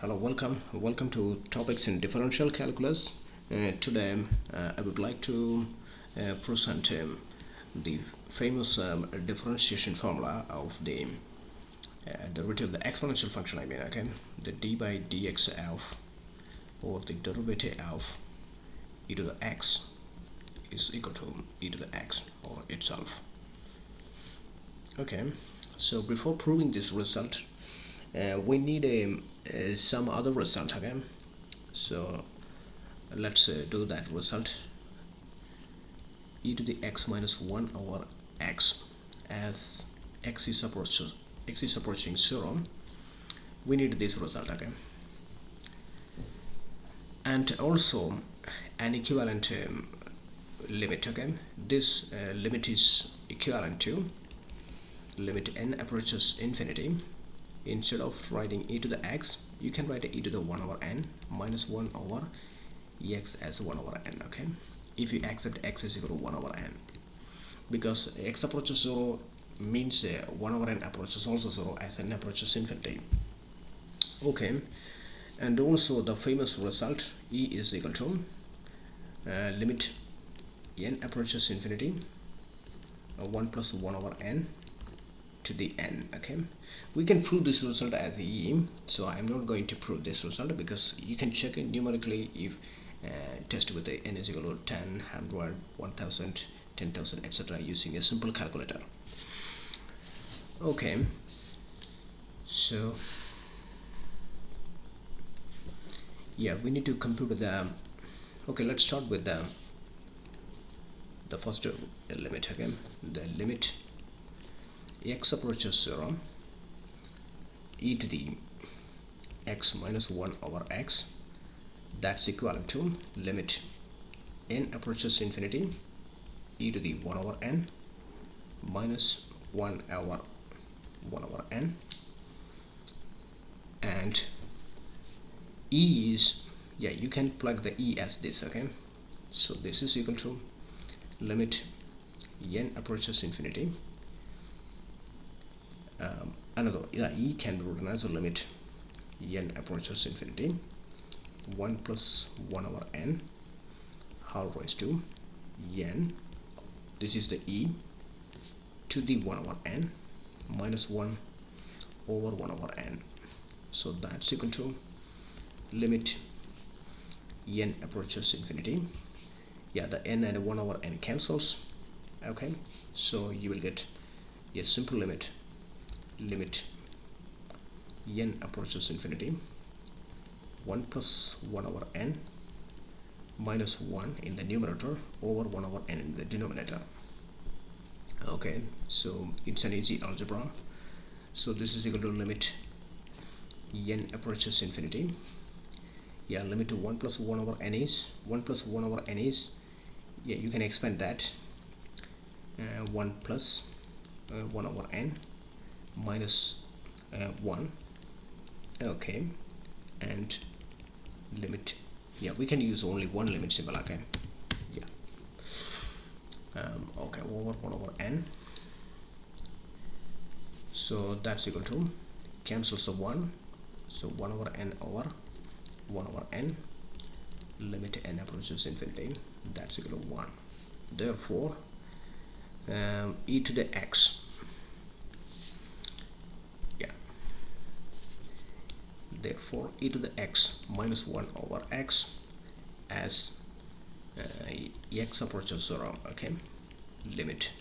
Hello, welcome to topics in differential calculus. Today I would like to present the famous differentiation formula of the derivative of the exponential function. Okay, the d by dx of, or the derivative of e to the x is equal to e to the x or itself. Okay, so before proving this result, we need some other result. Okay, so let's do that result. E to the x minus 1 over x, as x is approaching 0, we need this result. Okay, and also an equivalent limit. Okay, this limit is equivalent to limit n approaches infinity. Instead of writing e to the x, you can write e to the 1 over n minus 1 over x as 1 over n. Okay, if you accept x is equal to 1 over n, because x approaches 0 means 1 over n approaches also 0 as n approaches infinity. Okay, and also the famous result e is equal to limit n approaches infinity 1 plus 1 over n to the n. Okay, we can prove this result as e, so I'm not going to prove this result because you can check it numerically if test with the n is equal to 10, 100, 1000, 10,000, etc. using a simple calculator. Okay, so yeah, we need to compute the okay, let's start with the first limit. Okay, the limit x approaches 0, e to the x minus 1 over x, that's equivalent to limit n approaches infinity, e to the 1 over n minus 1 over n, and e is, yeah, you can plug the e as this. Okay, so this is equal to limit n approaches infinity, e can be written as a limit n approaches infinity 1 plus 1 over n whole raised to n, this is the e, to the 1 over n minus 1 over 1 over n, so that's equal to limit n approaches infinity, yeah, the n and 1 over n cancels. Okay, so you will get a simple limit n approaches infinity 1 plus 1 over n minus 1 in the numerator over 1 over n in the denominator. Okay, so it's an easy algebra. So this is equal to limit n approaches infinity, yeah, limit to 1 plus 1 over n is 1 plus 1 over n is, yeah, you can expand that 1 plus 1 over n minus 1. Okay, and limit, yeah, we can use only one limit symbol. Okay, yeah, okay, over 1 over n, so that's equal to cancels of 1, so 1 over n over 1 over n, limit n approaches infinity, that's equal to 1. Therefore e to the x, yeah, therefore e to the x minus 1 over x, as x approaches 0. Okay, limit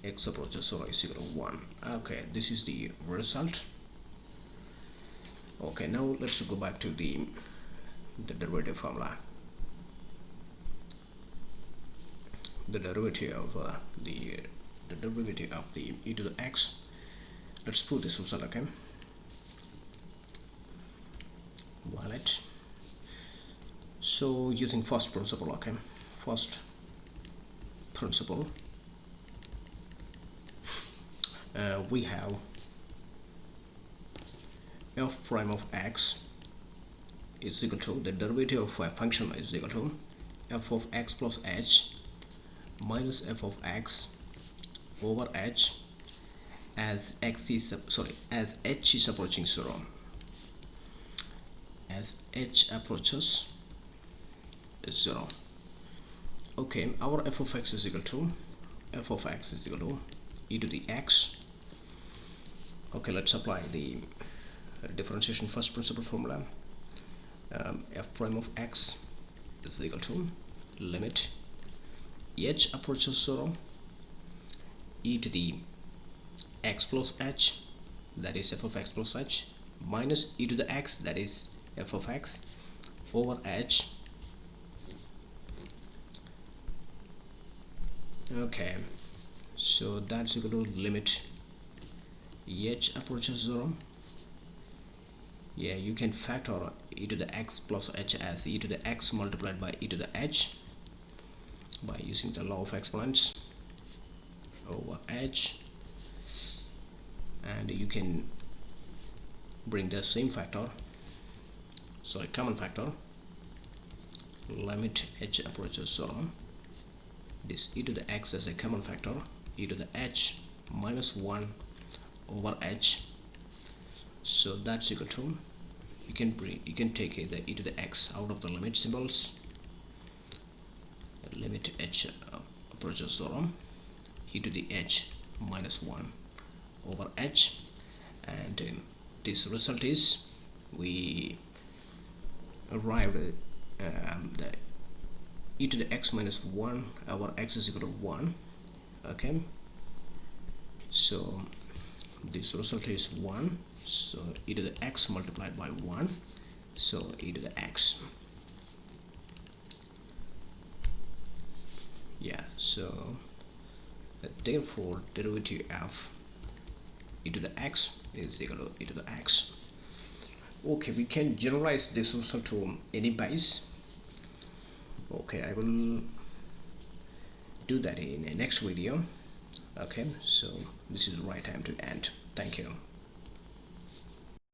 x approaches 0 is equal to 1. Okay, this is the result. Okay, now let's go back to the derivative formula. The derivative of the derivative of the e to the x, let's prove this result. Okay, wallet, so using first principle. Okay, first principle, we have f prime of x is equal to, the derivative of a function is equal to f of x plus h minus f of x over h, as h is approaching 0. as h approaches 0. Okay, our f of x is equal to e to the x. Okay, let's apply the differentiation first principle formula. F prime of x is equal to limit h approaches 0 e to the x plus h, that is f of x plus h, minus e to the x, that is f of x, over h. Okay, so that's equal to limit h approaches 0. Yeah, you can factor e to the x plus h as e to the x multiplied by e to the h by using the law of exponents over h, and you can bring the same factor, sorry, common factor, limit h approaches 0, this e to the x as a common factor, e to the h minus 1 over h. So that's equal to, you can take the e to the x out of the limit symbols, limit h approaches 0, e to the h minus 1 over h, and this result is, we arrived at the e to the x minus 1 over x is equal to 1. Okay, so this result is 1, so e to the x multiplied by 1, so e to the x. Yeah, so therefore derivative of e to the x is equal to e to the x. Okay, we can generalize this result to any base. Okay, I will do that in the next video. Okay, so this is the right time to end. Thank you.